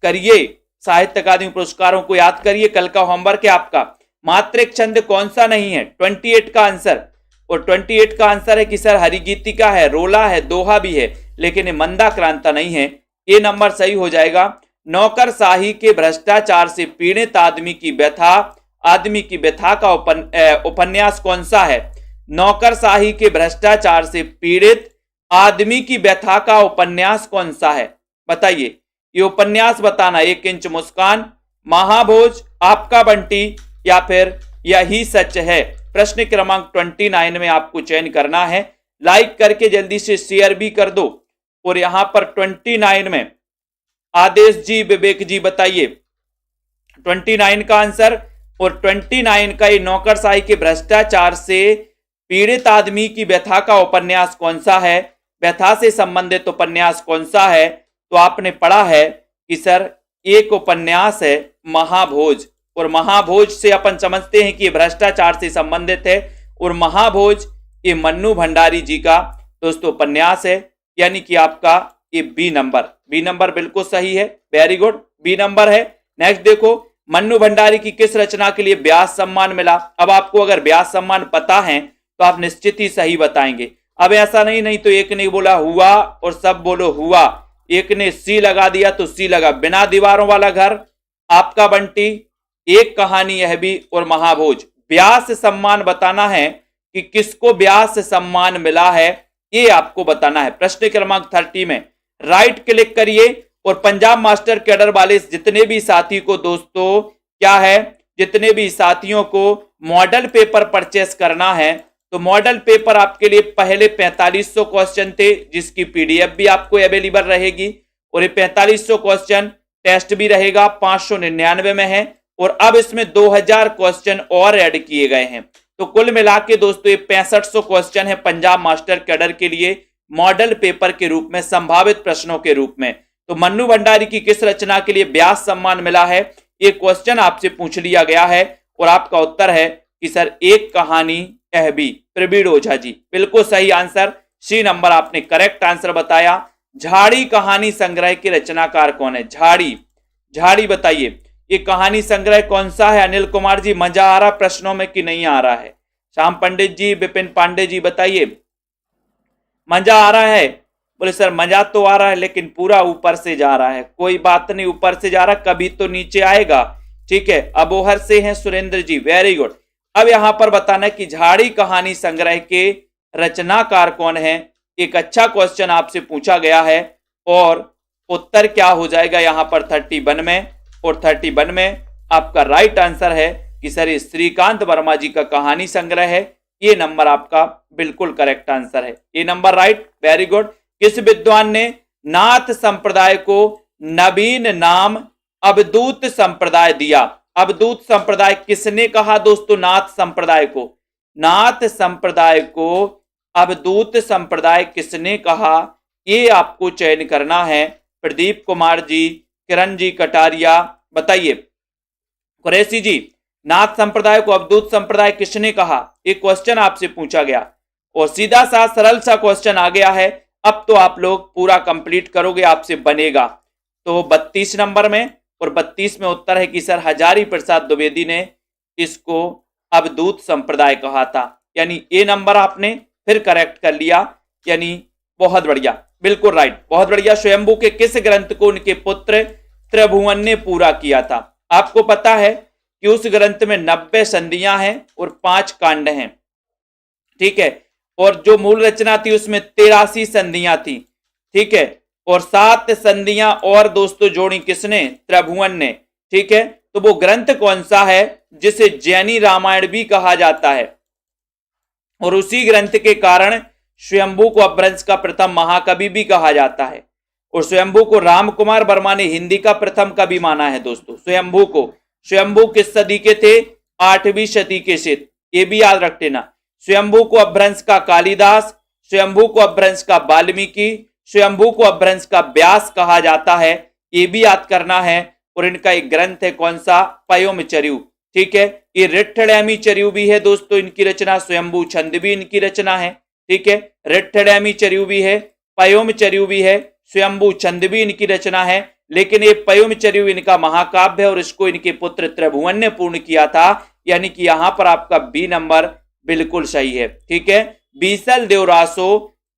करिए, साहित्य अकादमी पुरस्कारों को याद करिए। कल का होमवर्क है आपका। मात्रिक छंद कौन सा नहीं है 28 का आंसर? और 28 का आंसर है कि सर हरिगीतिका है, रोला है, दोहा भी है, लेकिन ये मंदा क्रांता नहीं है। ये नंबर सही हो जाएगा। नौकरशाही के भ्रष्टाचार से पीड़ित आदमी की व्यथा का उपन्यास कौन सा है? नौकरशाही के भ्रष्टाचार से पीड़ित आदमी की व्यथा का उपन्यास कौन सा है? बताइए, ये उपन्यास बताना। 1 इंच मुस्कान, महाभोज, आपका बंटी, या फिर यही सच है। प्रश्न क्रमांक 29 में आपको चयन करना है। लाइक करके जल्दी से शेयर भी कर दो। और यहां पर 29 में आदेश जी, विवेक जी बताइए 29 का आंसर। और 29 का ये नौकरशाही के भ्रष्टाचार से पीड़ित आदमी की व्यथा का उपन्यास कौन सा है, व्यथा से संबंधित उपन्यास कौन सा है? तो आपने पढ़ा है कि सर एक उपन्यास है महाभोज। और महाभोज से अपन समझते हैं कि ये भ्रष्टाचार से संबंधित है। और महाभोज ये मन्नू भंडारी जी का दोस्तों उपन्यास है, यानी कि आपका ये बी नंबर बिल्कुल सही है। वेरी गुड, बी नंबर है। नेक्स्ट देखो, मन्नू भंडारी की किस रचना के लिए व्यास सम्मान मिला? अब आपको अगर व्यास सम्मान पता है तो आप निश्चित ही सही बताएंगे। अब ऐसा नहीं तो एक ने बोला हुआ और सब बोलो हुआ, एक ने सी लगा दिया तो सी लगा। बिना दीवारों वाला घर, आपका बंटी, एक कहानी यह भी, और महाभोज। व्यास सम्मान बताना है कि किसको व्यास सम्मान मिला है, ये आपको बताना है। प्रश्न क्रमांक 30 में राइट क्लिक करिए और पंजाब मास्टर कैडर वाले जितने भी साथी को दोस्तों क्या है, जितने भी साथियों को मॉडल पेपर परचेस करना है, तो मॉडल पेपर आपके लिए पहले 4500 क्वेश्चन थे, जिसकी पीडीएफ भी आपको अवेलेबल रहेगी। और ये 4500 क्वेश्चन टेस्ट भी रहेगा, 599 में है। और अब इसमें 2000 क्वेश्चन और ऐड किए गए हैं। तो कुल मिला के दोस्तों ये 6500 क्वेश्चन है पंजाब मास्टर कैडर के लिए मॉडल पेपर के रूप में, संभावित प्रश्नों के रूप में। तो मन्नू भंडारी की किस रचना के लिए व्यास सम्मान मिला है, ये क्वेश्चन आपसे पूछ लिया गया है। और आपका उत्तर है कि सर एक कहानी यह भी, प्रवीण ओझा जी। बिल्कुल सही आंसर, सी नंबर आपने करेक्ट आंसर बताया। झाड़ी कहानी संग्रह के रचनाकार कौन है? झाड़ी बताइए, ये कहानी संग्रह कौन सा है? अनिल कुमार जी, मजा आ रहा प्रश्नों में कि नहीं आ रहा है? श्याम पंडित जी, विपिन पांडे जी बताइए, मजा आ रहा है? बोले सर मजा तो आ रहा है लेकिन पूरा ऊपर से जा रहा है। कोई बात नहीं, ऊपर से जा रहा, कभी तो नीचे आएगा। ठीक है, अबोहर से हैं सुरेंद्र जी, वेरी गुड। अब यहां पर बताना है कि झाड़ी कहानी संग्रह के रचनाकार कौन है। एक अच्छा क्वेश्चन आपसे पूछा गया है और उत्तर क्या हो जाएगा यहां पर 31 में। और 31 में आपका राइट आंसर है कि सर ये श्रीकांत वर्मा जी का कहानी संग्रह है। ये नंबर आपका बिल्कुल करेक्ट आंसर है, ये नंबर राइट, वेरी गुड। किस विद्वान ने नाथ संप्रदाय को नवीन नाम अवधूत संप्रदाय दिया? अवधूत संप्रदाय किसने कहा दोस्तों? नाथ संप्रदाय को, नाथ संप्रदाय को अवधूत संप्रदाय किसने कहा, ये आपको चयन करना है। प्रदीप कुमार जी, किरण जी कटारिया बताइए। कुरैशी जी, नाथ संप्रदाय को अवधूत संप्रदाय किसने कहा? एक क्वेश्चन आपसे पूछा गया और सीधा सा सरल सा क्वेश्चन आ गया है। अब तो आप लोग पूरा कंप्लीट करोगे, आपसे बनेगा। तो 32 नंबर में, और 32 में उत्तर है कि सर हजारी प्रसाद द्विवेदी ने इसको अवधूत संप्रदाय कहा था। यानी ए नंबर आपने फिर करेक्ट कर लिया, यानी बहुत बढ़िया, बिल्कुल राइट, बहुत बढ़िया। स्वयंभू के किस ग्रंथ को उनके पुत्र त्रिभुवन ने पूरा किया था? आपको पता है कि उस ग्रंथ में 90 संधियां हैं और 5 कांड हैं। ठीक है, और जो मूल रचना थी उसमें 83 संधियां थी। ठीक है, और 7 संधियां और दोस्तों जोड़ी किसने? त्रिभुवन ने। ठीक है, तो वो ग्रंथ कौन सा है जिसे जैनी रामायण भी कहा जाता है? और उसी ग्रंथ के कारण स्वयंभू को अपभ्रंश का प्रथम महाकवि भी कहा जाता है। और स्वयंभू को राम कुमार वर्मा ने हिंदी का प्रथम कवि माना है दोस्तों। स्वयंभू को, स्वयंभू किस सदी के थे? 8वीं सदी के से, ये भी याद रख लेना। स्वयंभू को अपभ्रंश का कालिदास, स्वयंभू को अपभ्रंश का वाल्मीकि, स्वयंभू को अपभ्रंश का व्यास कहा जाता है, ये भी याद करना है। और इनका एक ग्रंथ है कौन सा? पयोमचर्यु। ठीक है, ये रिट्ठडैमीचर्यु भी है दोस्तों इनकी रचना, स्वयंभू छंद भी इनकी रचना है। ठीक है, रिट्ठडैमीचर्यु भी है, पयोमचर्यु भी है, स्वयंभू छंद भी इनकी रचना है। लेकिन ये पयोमचर्यु इनका महाकाव्य है और इसको इनके पुत्र त्रिभुवन ने पूर्ण किया था। यानी कि यहां पर आपका बी नंबर बिल्कुल सही है। ठीक है, बीसल देवरासो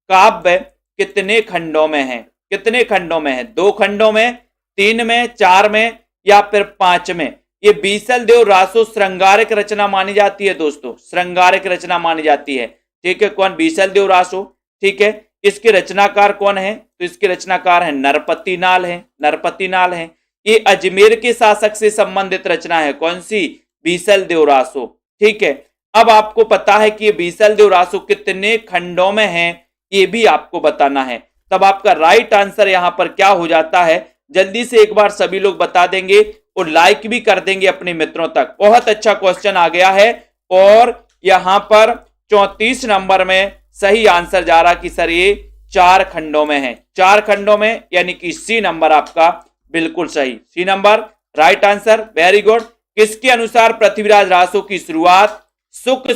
काव्य कितने खंडों में है? कितने खंडों में है? 2 खंडों में, 3 में, 4 में या फिर 5 में? ये बीसल देव रासो श्रृंगारिक रचना मानी जाती है दोस्तों, श्रृंगारिक रचना मानी जाती है। ठीक है, कौन? बीसल देव रासो। ठीक है, इसके रचनाकार कौन है? तो इसके रचनाकार है नरपति नाल है, नरपति नाल है। ये अजमेर के शासक से संबंधित रचना है, कौन सी? बीसल देव रासो। ठीक है, अब आपको पता है कि ये बीसल देव रासो कितने खंडों में है, ये भी आपको बताना है। तब आपका राइट आंसर यहां पर क्या हो जाता है, जल्दी से एक बार सभी लोग बता देंगे और लाइक भी कर देंगे अपने मित्रों तक। बहुत अच्छा क्वेश्चन आ गया है और यहां पर 34 नंबर में सही आंसर जा रहा कि सर ये 4 खंडों में है, 4 खंडों में, यानी कि सी नंबर आपका बिल्कुल सही, C number right answer. Very good. किसके अनुसार पृथ्वीराज रासो की शुरुआत सुख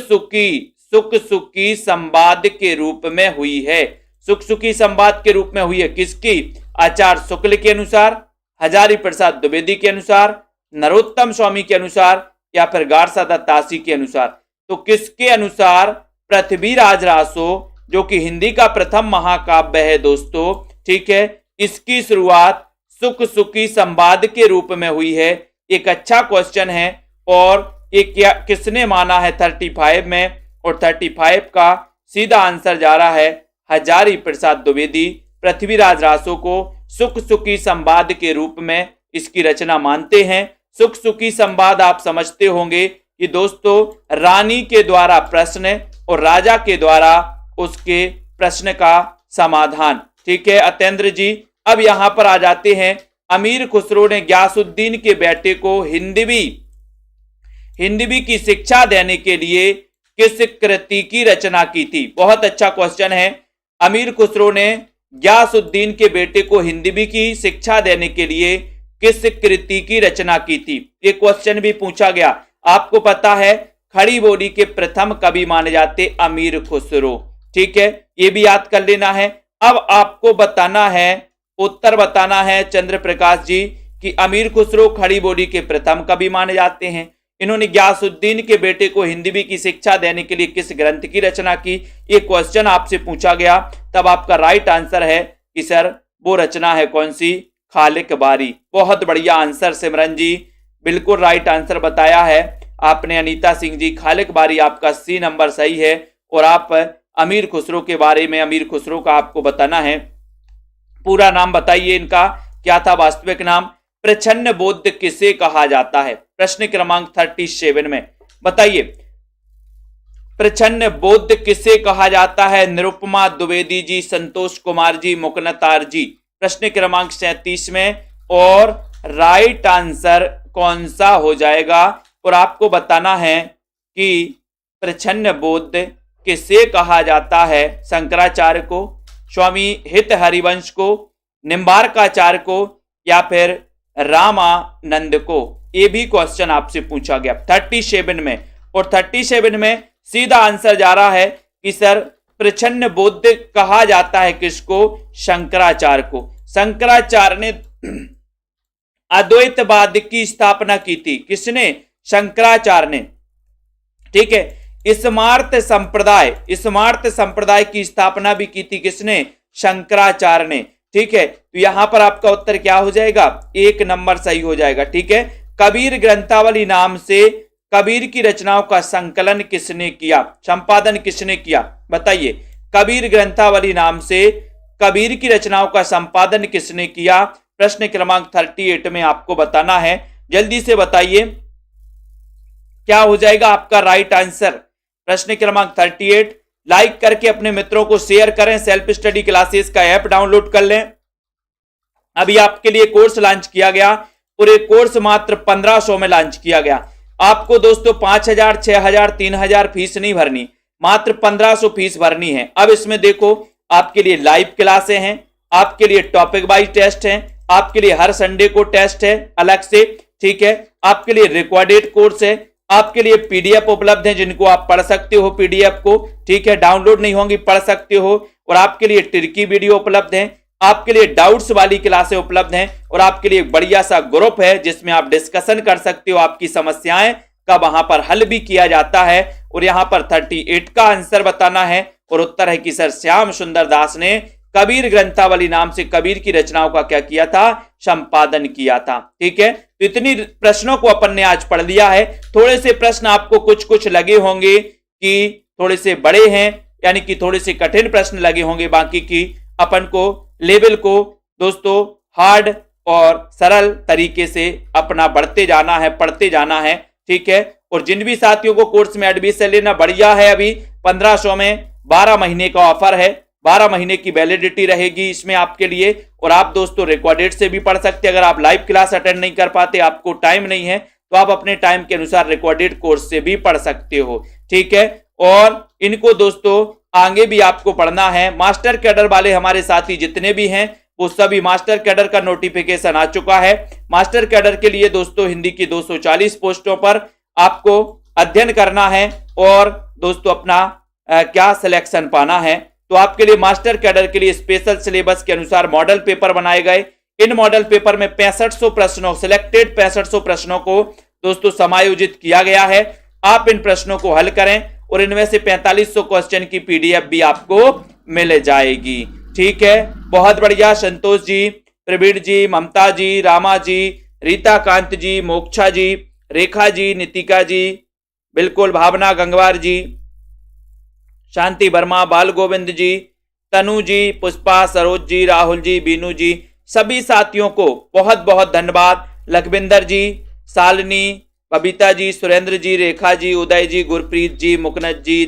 सुखी संवाद के रूप में हुई है? सुख सुखी संवाद के रूप में हुई है किसकी? आचार्य शुक्ल के अनुसार, हजारी प्रसाद द्विवेदी के अनुसार, नरोत्तम स्वामी के अनुसार या फिर गारसा दत्तासी के अनुसार? तो किसके अनुसार पृथ्वीराज रासो, जो कि हिंदी का प्रथम महाकाव्य है दोस्तों, ठीक है, इसकी शुरुआत सुख सुखी संवाद के रूप में हुई है? एक अच्छा क्वेश्चन है और एक क्या किसने माना है 35 में, और 35 का सीधा आंसर जा रहा है हजारी प्रसाद द्विवेदी पृथ्वीराज रासो को सुख सुखी संवाद के रूप में इसकी रचना मानते हैं। सुख सुखी संवाद आप समझते होंगे कि दोस्तों रानी के द्वारा प्रश्न और राजा के द्वारा उसके प्रश्न का समाधान। ठीक है अतेंद्र जी, अब यहां पर आ जाते हैं। अमीर खुसरो ने गयासुद्दीन के बेटे को हिंदवी की शिक्षा देने के लिए किस कृति की रचना की थी? बहुत अच्छा क्वेश्चन है। अमीर खुसरो ने गयासुद्दीन के बेटे को हिंदवी की शिक्षा देने के लिए किस कृति की रचना की थी? ये क्वेश्चन भी पूछा गया। आपको पता है खड़ी बोली के प्रथम कवि माने जाते अमीर खुसरो। ठीक है, ये भी याद कर लेना है। अब आपको बताना है, उत्तर बताना है चंद्र प्रकाश जी कि अमीर खुसरो खड़ी बोली के प्रथम कवि माने जाते हैं। इन्होंने गयासुद्दीन के बेटे को हिंदवी की शिक्षा देने के लिए किस ग्रंथ की रचना की? ये क्वेश्चन आपसे पूछा गया। तब आपका राइट आंसर है कि सर वो रचना है कौन सी? खालिक बारी। बहुत बढ़िया आंसर सिमरन जी, बिल्कुल राइट आंसर बताया है आपने अनीता सिंह जी। खालिक बारी आपका सी नंबर सही है। और आप अमीर खुसरो के बारे में, अमीर खुसरो का आपको बताना है। पूरा नाम बताइए इनका, क्या था वास्तविक नाम? प्रछन्न बौद्ध किसे कहा जाता है? प्रश्न क्रमांक 37 में बताइए, प्रछन्न बौद्ध किसे कहा जाता है? निरुपमा द्विवेदी जी, संतोष कुमार जी, मुकनतार जी। प्रश्न क्रमांक 37 में और राइट आंसर कौन सा हो जाएगा? और आपको बताना है कि प्रछन्न बौद्ध किसे कहा जाता है? शंकराचार्य को, स्वामी हित हरिवंश को, निम्बार्काचार्य को या फिर रामानंद को? ये भी क्वेश्चन आपसे पूछा गया 37 में। और 37 में सीधा आंसर जा रहा है कि सर प्रछन्न बौद्ध कहा जाता है किसको? शंकराचार्य को। शंकराचार्य ने अद्वैतवाद की स्थापना की थी। किसने? शंकराचार्य ने। ठीक है, स्मार्त संप्रदाय की स्थापना भी की थी किसने? शंकराचार्य ने। ठीक है, तो यहां पर आपका उत्तर क्या हो जाएगा? 1 नंबर सही हो जाएगा। ठीक है, कबीर ग्रंथावली नाम से कबीर की रचनाओं का संकलन किसने किया, संपादन किसने किया? बताइए, कबीर ग्रंथावली नाम से कबीर की रचनाओं का संपादन किसने किया? प्रश्न क्रमांक 38 में आपको बताना है। जल्दी से बताइए क्या हो जाएगा आपका राइट आंसर? प्रश्न क्रमांक 38 लाइक करके अपने मित्रों को शेयर करें। सेल्फ स्टडी क्लासेस का ऐप डाउनलोड कर लें। अभी आपके लिए कोर्स लॉन्च किया गया और एक कोर्स मात्र 1500 में लॉन्च किया गया। आपको दोस्तों 5000, 6000, 3000 फीस नहीं भरनी, मात्र 1500 फीस भरनी है। अब इसमें देखो आपके लिए लाइव क्लासें हैं, आपके लिए टॉपिक वाइज टेस्ट हैं, आपके लिए हर संडे को टेस्ट है अलग से। ठीक है, आपके लिए रिकॉर्डेड कोर्स है, आपके लिए पीडीएफ उपलब्ध है जिनको आप पढ़ सकते हो पीडीएफ को। ठीक है, डाउनलोड नहीं होंगी, पढ़ सकते हो। और आपके लिए ट्रिकी वीडियो उपलब्ध है, आपके लिए डाउट्स वाली क्लासें उपलब्ध हैं और आपके लिए बढ़िया सा ग्रुप है जिसमें आप डिस्कशन कर सकते हो। आपकी समस्याएं का वहां पर हल भी किया जाता है। और यहां पर 38 का आंसर बताना है और उत्तर है कि सर श्याम सुंदर दास ने कबीर ग्रंथावली नाम से कबीर की रचनाओं का क्या किया था, संपादन किया था। ठीक है, तो इतनी प्रश्नों को अपन ने आज पढ़ लिया है। थोड़े से प्रश्न आपको कुछ कुछ लगे होंगे कि थोड़े से बड़े हैं, यानी कि थोड़े से कठिन प्रश्न लगे होंगे, बाकी की अपन को लेवल को दोस्तों हार्ड और सरल तरीके से अपना बढ़ते जाना है, पढ़ते जाना है। ठीक है, और जिन भी साथियों को कोर्स में एडमिशन लेना, बढ़िया है, अभी 1500 में 12 महीने का ऑफर है, 12 महीने की वैलिडिटी रहेगी इसमें आपके लिए। और आप दोस्तों रिकॉर्डेड से भी पढ़ सकते हैं। अगर आप लाइव क्लास अटेंड नहीं कर पाते, आपको टाइम नहीं है, तो आप अपने टाइम के अनुसार रिकॉर्डेड कोर्स से भी पढ़ सकते हो। ठीक है, और इनको दोस्तों आगे भी आपको पढ़ना है। मास्टर कैडर वाले हमारे साथी जितने भी हैं, वो सभी मास्टर कैडर का नोटिफिकेशन आ चुका है। मास्टर कैडर के लिए दोस्तों हिंदी की 240 पोस्टों पर आपको अध्ययन करना है और दोस्तों अपना क्या सिलेक्शन पाना है। तो आपके लिए मास्टर कैडर के लिए स्पेशल सिलेबस के अनुसार मॉडल पेपर बनाए गए। इन मॉडल पेपर में 6500 प्रश्नों, सिलेक्टेड 6500 प्रश्नों को दोस्तों समायोजित किया गया है। आप इन प्रश्नों को हल करें और इनमें से 4500 क्वेश्चन की पीडीएफ भी आपको मिल जाएगी। ठीक है, बहुत बढ़िया। संतोष जी, प्रवीण जी, ममता जी, रामा जी, रीता कांत जी, मोक्षा जी, रेखा जी, नितिका जी, बिल्कुल, भावना गंगवार जी, शांति वर्मा, बाल गोविंद जी, तनु जी, पुष्पा, सरोज जी, राहुल जी, बीनू जी, सभी साथियों को बहुत बहुत धन्यवाद। लखविंदर जी, शालिनी, बबीता जी, सुरेंद्र जी, रेखा जी, उदय जी, गुरप्रीत जी, मुकनत जी,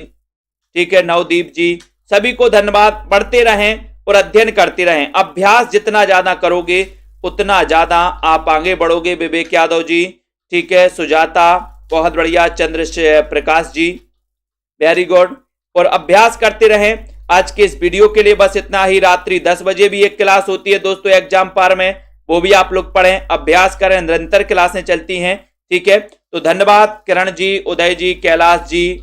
ठीक है, नवदीप जी, सभी को धन्यवाद। पढ़ते रहें और अध्ययन करते रहें। अभ्यास जितना ज्यादा करोगे उतना ज्यादा आप आगे बढ़ोगे। विवेक यादव जी, ठीक है, सुजाता, बहुत बढ़िया, चंद्र प्रकाश जी, वेरी गुड। और अभ्यास करते रहें। आज के इस वीडियो के लिए बस इतना ही। रात्रि 10 बजे भी एक क्लास होती है दोस्तों एग्जाम पार में, वो भी आप लोग पढ़ें, अभ्यास करें, निरंतर क्लासें चलती हैं। ठीक है, तो धन्यवाद। किरण जी, उदय जी, कैलाश जी,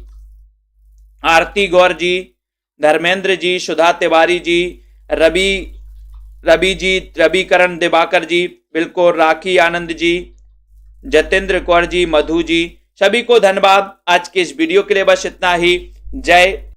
आरती गौर जी, धर्मेंद्र जी, सुधा तिवारी जी, रवि जी, रविकरण दिवाकर जी, बिल्कुल, राखी आनंद जी, जतेंद्र कौर जी, मधु जी, सभी को धन्यवाद। आज के इस वीडियो के लिए बस इतना ही। जय